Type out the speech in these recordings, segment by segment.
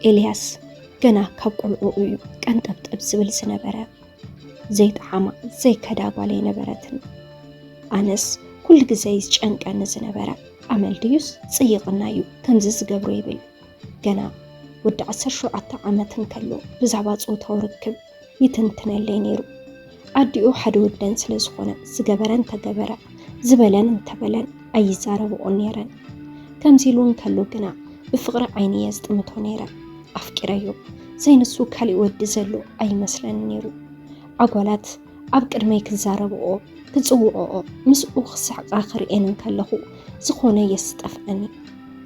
ኤልያስ ገና ካብ ቆልዑ እዩ ቀንጠብጠብ ዝብል ዝነበረ ዘይጣዓማ ዘይከዳጓለ ነበረትን ኣነስ ኩሉ ግዜ ዝጨንቀኒ ዝነበረ ኣመል ድዩስ ጽይቕና እዩ ከምዚ ዝገብሮ ይብል ገና ወዲ 17 ዓመትን ከሎ ብዛዕባ ጾታው ርክብ ይትንትነለይ ነይሩ ኣዲኡ ሓደ ወደን ስለ ዝኾነ ዝገበረን ተገበረ ዝበለን እንተበለን ኣይዛረብኦን ነይረን ከምዚ ኢሉን ከሎ ግና ብፍቕሪ ዓይኒ የዝጥምቶ ነይረ ኣፍቂረዮ ዘይንሱ ካሊእ ወዲ ዘሎ ኣይመስለን ነይሩ ኣጓላት ኣብ ቅድመይ ክዛረብኦ ክጽውዖኦ ምስኡ ክሳዕቃ ክርኤንን ከለኹ ዝኾነ የስጠፍአኒ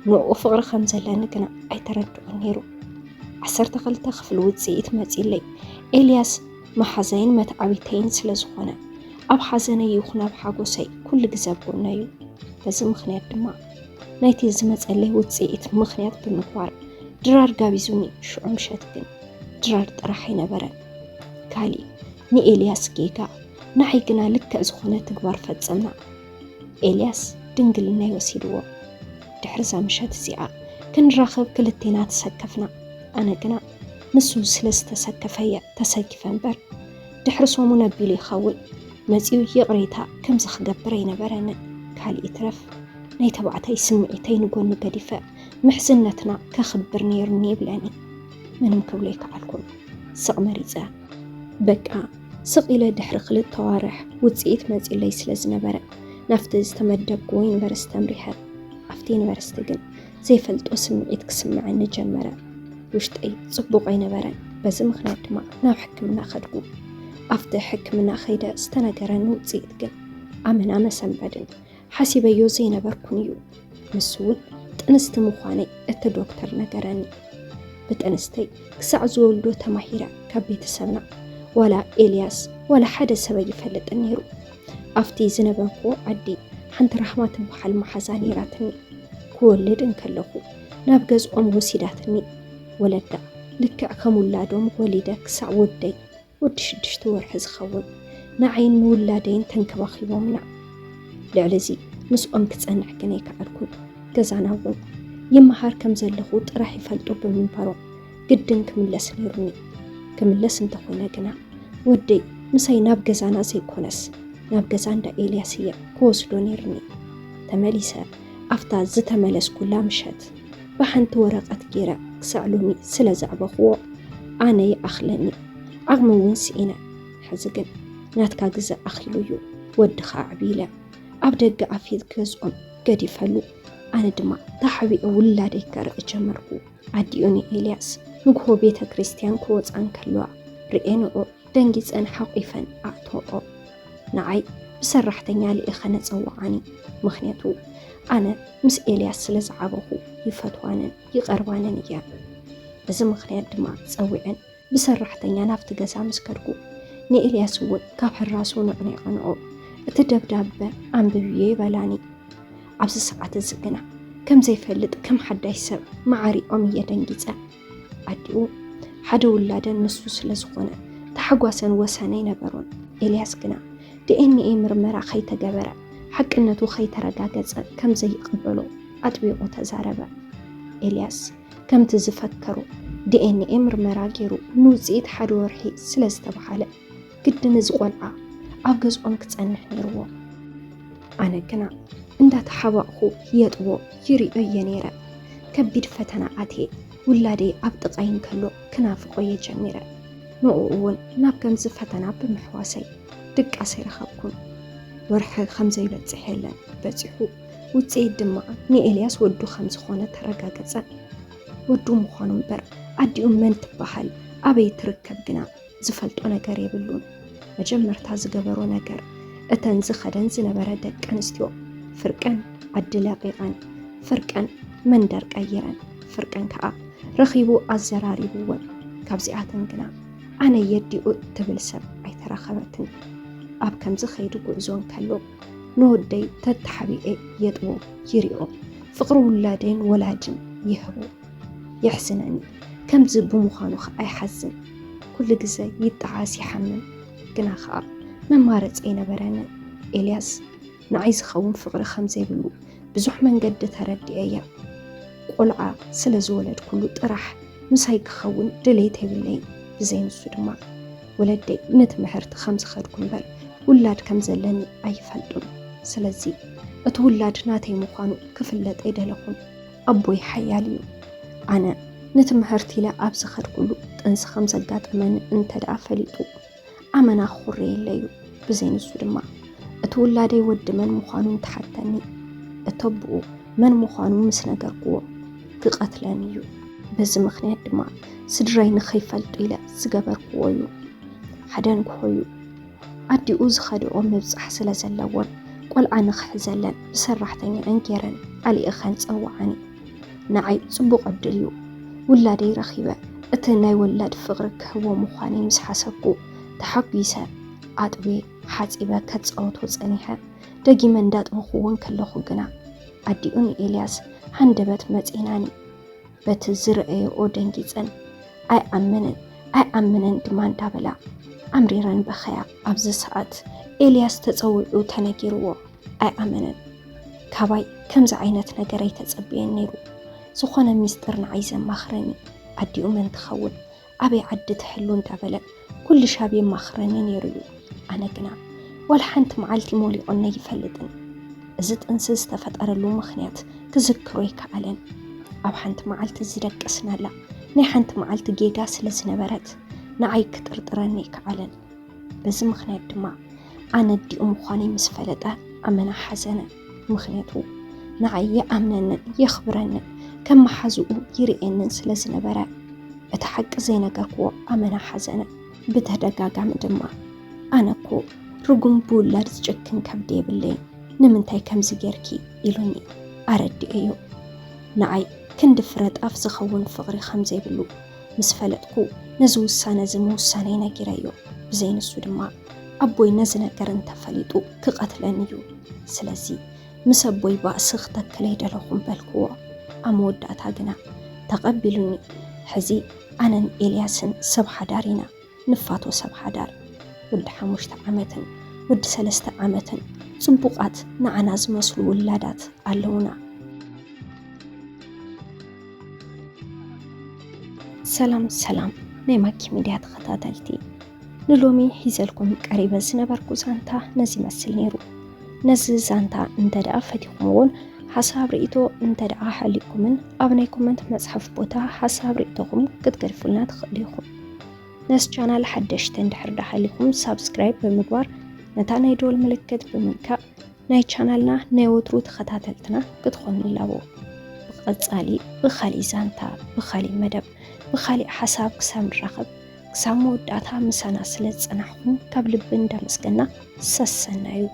ንኡ ፍቕሪ ከም ዘለኒ ግና ኣይተረድኦን ነይሩ 12 ክፍሊ ውፅኢት መፂለይ ኤልያስ መሓዘይን መትዓቢተይን ስለ ዝኾነ ኣብ ሓዘነይ ይኹን ኣብ ሓጎሰይ ኩሉ ግዜ ኣብጎና እዩ በዚ ምኽንያት ድማ ናይቲ ዝመፀለይ ውፅኢት ምኽንያት ብምግባር ድራር ጋቢዙኒ ሽዑ ምሸት ግን ድራር ጥራሕ ኣይነበረን ካሊእ ንኤልያስ ጌጋ ንዓይ ግና ልክዕ ዝኾነ ትግባር ፈጸምና ኤልያስ ድንግልና ይወሲድዎ ድሕሪ ዛ ምሸት እዚኣ ክንራኸብ ክልቴና ተሰከፍና ኣነ ግና ንሱ ስለ ዝተሰከፈየ ተሰኪፈ እምበር ድሕሪ ሰሙን ኣቢሉ ይኸውን መፂኡ ይቕሬታ ከምዚ ክገብር ኣይነበረንን ካሊእ ትረፍ ናይ ተባዕታይ ስምዒተይ ንጎኑ ገዲፈ ምሕዝነትና ከኽብር ነይሩኒ ይብለኒ ምንም ክብሎ ይከኣልኩን ስቕ መሪፀ በቃ ስቕ ኢለ ድሕሪ 2 ዋርሕ ውፅኢት መፂለይ ስለ ዝነበረ ናፍቲ ዝተመደብክዎ ዩኒቨርስቲ ተምሪሐ ኣብቲ ዩኒቨርስቲ ግን ዘይፈልጦ ስምዒት ክስምዐኒ ጀመረ ውሽጠይ ጽቡቕ ኣይነበረን በዚ ምኽንያት ድማ ናብ ሕክምና ኸድኩ ኣብቲ ሕክምና ኸይደ ዝተነገረኒ ውፅኢት ግን ኣመና መሰንበድን ሓሲበዮ ዘይነበርኩን እዩ ንሱ እውን ጥንስቲ ምዃነይ እቲ ዶክተር ነገረኒ ብጥንስተይ ክሳዕ ዝወልዶ ተማሂረ ካብ ቤተሰብና ወላ ኤልያስ ወላ ሓደ ሰብ ይፈልጥን ነይሩ ኣብቲ ዝነበርክዎ ዓዲ ሓንቲ ራሕማ ትበሃል መሓዛ ነይራትኒ ክወልድ እንከለኹ ናብ ገዝኦም ወሲዳትኒ ወለዳ ልክዕ ከም ውላዶም ወሊደ ክሳዕ ወዲ 6 ወርሒ ዝኸውን ንዓይን ውላደይን ተንከባኺቦምና ልዕሊ እዚ ምስኦም ክጸንሕ ግን ኣይከኣልኩን ገዛና እውን ይመሃር ከም ዘለኹ ጥራሕ ይፈልጡ ብምንባሮም ግድን ክምለስ ነይሩኒ ክምለስ እንተኾነ ግና ወደይ ምሳይ ናብ ገዛና ዘይኮነስ ናብ ገዛ እንዳ ኤልያስ እየ ክወስዶ ነይሩኒ ተመሊሰ ኣፍታ ዝተመለስኩላ ምሸት ብሓንቲ ወረቐት ገይረ ክሳዕ ሎሚ ስለ ዘዕበኽዎ ኣነ ይኣኽለኒ ዓቕሚ እውን ስኢነ ሕዚ ግን ናትካ ግዜ ኣኽሉ እዩ ወድኻ ኣዕቢለ ኣብ ደገ ኣፊት ገዝኦም ገዲፈሉ ኣነ ድማ ታሕቢኦ ውላደይ ከርኢ ጀመርኩ ኣዲኡኒ ኤልያስ ንግሆ ቤተ ክርስቲያን ክወፃን ከለዋ ርኤንኦ ደንጊፀን ሓቂፈን ኣእትኦ ንዓይ ብሰራሕተኛ ልኢኸ ነፀዋዓኒ ምኽንያቱ ኣነ ምስ ኤልያስ ስለ ዝዓበኹ ይፈትዋንን ይቐርባንን እያ በዚ ምኽንያት ድማ ፀዊዐን ብሰራሕተኛ ናብቲ ገዛ ምስ ከድኩ ንኤልያስ እውን ካብ ሕራሱ ንቕንቕንኦ እቲ ደብዳበ ኣንብብዮ ይበላኒ ኣብዚ ሰዓት እዚ ግና ከም ዘይፈልጥ ከም ሓዳይ ሰብ ማዓሪኦም እየ ደንጊፀ ኣዲኡ ሓደ ውላደን ንሱ ስለ ዝኾነ ተሓጓሰን ወሰነይ ነበሩን ኤልያስ ግና ዲኤንኤ ምርመራ ኸይተገበረ ሓቅነቱ ኸይተረጋገፀ ከም ዘይቕበሎ ኣጥቢቑ ተዛረበ ኤልያስ ከምቲ ዝፈከሩ ዲኤንኤ ምርመራ ገይሩ ንውፅኢት ሓደ ወርሒ ስለ ዝተባሃለ ግድን ዝቆልዓ ኣብ ገዝኦም ክጸንሕ ነይርዎ ኣነ ግና እንዳተሓባእኹ የጥቦ ይሪኦ እየ ነይረ ከቢድ ፈተና ኣትየ ውላደይ ኣብ ጥቃይን ከሎ ክናፍቆ የጀሚረ ንኡ እውን ናብ ከምዚ ፈተና ብምሕዋሰይ ድቃሰ ይረኸብኩን ወርሒ ከም ዘይበፅሕ የለን በፂሑ ውፅኢት ድማ ንኤልያስ ወዱ ከም ዝኾነ ተረጋገፀ ወዱ ምዃኑ እምበር ኣዲኡ መን ትበሃል ኣበይ ትርከብ ግና ዝፈልጦ ነገር የብሉን መጀመርታ ዝገበሮ ነገር እተን ዝኸደን ዝነበረ ደቂ ኣንስትዮ ፍርቀን ዓዲ ለቂቐን ፍርቀን መንደር ቀይረን ፍርቀን ከዓ ረኺቡ ኣዘራሪብዎን ካብዚኣተን ግና ኣነ የዲኡ ትብል ሰብ ኣይተረኸበትን ኣብ ከምዚ ኸይዲ ጉዕዞን ከሎ ንወደይ ተተሓቢኤ የጥቦ ይሪኦ ፍቕሪ ውላደይን ወላድን ይህቡ يحزنني كم زبو مخانو أي حزن كل جزء يتعاس يحمم جنا خاب ممارس أين برانا إلياس نعيز خوم فقر خمسة بلو بزح من جد تردي أيام قلعة سلزولد كله طرح مساي كخون دليتي باللي بزين السودما ولدي نتمحرت 5 خدكم بل ولاد كم زلني أي فلتون سلزي اتولاد ناتي مخانو كفلت ايدلخون أبوي حياليو أنا نتمحرتي لا أبز خد كله تنس 5 قات من انت دعفليتو أمنا خوري الليو بزين السودما اتولادي ود من مخانو تحتاني اتبقو من مخانو مسنقر قوة كقتلانيو بز مخنيات دما سدرين خيفلت إلى سقبر قويو حدان كويو أدي أوز خدو مبز أحسل زلوان قول أنا خزلان بسرحتني أنكرن علي أخانس أوعاني نعي صبوق أبدليو ولادي رخيبة اتناي ولاد فغرك هو مخاني مسحسكو تحقيسا أدوي حاسبا كتصوت وصانيها دقي من دات مخوون كلخو قنا أدي أني إلياس هندبت متيناني بتزرعي أو دنجيزن أي أمنن دمان دابلا أمريران بخيا أبز ساعات إلياس تتصوعو تنكيرو أي أمنن كاباي كم زعينت نجري تتصبين نيرو سخونا ميسترن عايزة مخرني أدي أمن تخون أبي عدت حلون دابلا كل شابي مخرني نيرو أنا قنا والحنت معالتي مولي قلنا يفلدن زت انسس تفتقر له مخنيات كذكروي كعلن أب حنت معالت زيدك أسنا لا ني حنت معالت جيجا سلسنا برات نعي كترطرني كعلن بز مخنيات دما أنا دي خاني مسفلته أمنا حزنة مخنياتو نعي يأمنن يخبرن كم حزو يرئن سلسنا برات اتحق زينا قرقو أمنا حزنة بتهدقاقا من دما أنا كو رقم بولار زجكن كبدي بالليل نمنتاي كم زجيركي إلوني أردي أيو نعي كندفرت أفز خون فغري 5 بلو مسفلتكو نزو السانة زمو السانة نجيريو بزين السودما أبوي نزنا كرن تفليتو كقتلانيو سلازي مسبوي بأسختك كليدا لخم بالكوا أمود أتاقنا تقبلوني حزي أنا إلياسن 7 دارينا نفاتو 7 دار ود 5 عامتن ود 3 عامتن صبوقات نعنا زمسلو ولادات ألونا سلام نيماكي ميديا تخطاتلتي نلومي حيزلكم قريبا زنبركو زانتا نزي مسل نيرو نزي زانتا انتدعا فتيكمون حساب رئيتو انتدعا حاليكمن أبناي كومنت مصحف بوتا حساب رئيتوكم كتقرفولنا تخليكم ناس چانال حدشتن دحر حاليكم سابسكرايب بمقبار نتا ناي دول ملكت بمنكا ناي چانالنا ناي وترو تخطاتلتنا كتخون نلابو بقصالي بخالي زانتا بخالي مدب بخالي حساب كسام رخب كسام وداتا مسانا سلت صنحكم كبلبن دمسكنا سسنايو